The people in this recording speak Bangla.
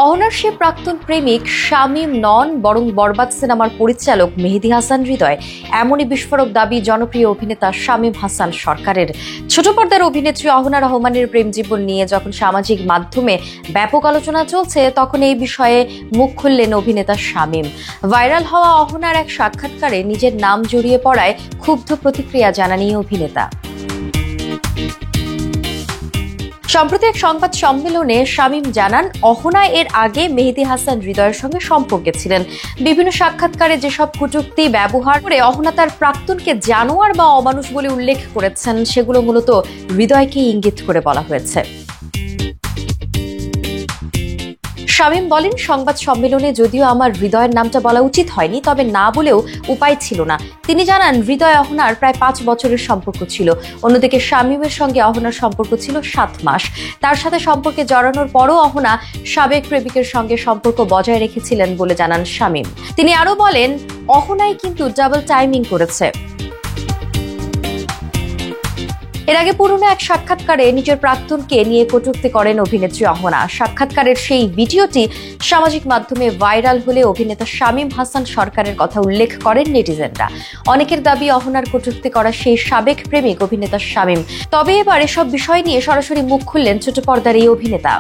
অহনার সে প্রাক্তন প্রেমিক শামীম নন, বরং বরবাদ সিনেমার পরিচালক মেহেদী হাসান হৃদয়। এমনই বিস্ফোরক দাবি জনপ্রিয় অভিনেতা শামীম হাসান সরকারের। ছোট পর্দার অভিনেত্রী অহনা রহমানের প্রেম জীবন নিয়ে যখন সামাজিক মাধ্যমে ব্যাপক আলোচনা চলছে, তখন এই বিষয়ে মুখ খুললেন অভিনেতা শামীম। ভাইরাল হওয়া অহনার এক সাক্ষাৎকারে নিজের নাম জড়িয়ে পড়ায় ক্ষুব্ধ প্রতিক্রিয়া জানান এই অভিনেতা। সম্প্রতি এক সংবাদ সম্মেলনে শামীম জানান, অহনা এর আগে মেহেদী হাসান হৃদয়ের সঙ্গে সম্পর্কে ছিলেন। বিভিন্ন সাক্ষাৎকারে যেসব কটূক্তি ব্যবহার করে অহনা তার প্রাক্তনকে জানোয়ার বা অমানুষ বলে উল্লেখ করেছেন, সেগুলো মূলত হৃদয়কে ইঙ্গিত করে বলা হয়েছে। শামীম বলেন, সংবাদ সম্মেলনে যদিও আমার হৃদয়ের নামটা বলা উচিত হয়নি, তবে না বলেও উপায় ছিল না। তিনি জানান, হৃদয় অহনার প্রায় 5 বছরের সম্পর্ক ছিল। অন্যদিকে শামীমের সঙ্গে অহনার সম্পর্ক ছিল 7 মাস। তার সাথে সম্পর্কে জড়ানোর পরও অহনা সাবেক প্রেমিকের সঙ্গে সম্পর্ক বজায় রেখেছিলেন বলে জানান শামীম। তিনি আরও বলেন, অহনাই কিন্তু ডাবল টাইমিং করেছে। এর আগে পুরনো এক সাক্ষাৎকারে নিজের প্রাক্তনকে নিয়ে কটূক্তি করেন অভিনেত্রী অহনা। সাক্ষাৎকারের সেই ভিডিওটি সামাজিক মাধ্যমে ভাইরাল হলে অভিনেতা শামীম হাসান সরকারের কথা উল্লেখ করেন নেটিজেনরা। অনেকের দাবি, অহনার কটূক্তি করা সেই সাবেক প্রেমিক অভিনেতা শামীম। তবে এবার এসব বিষয় নিয়ে সরাসরি মুখ খুললেন ছোট পর্দার এই অভিনেতা।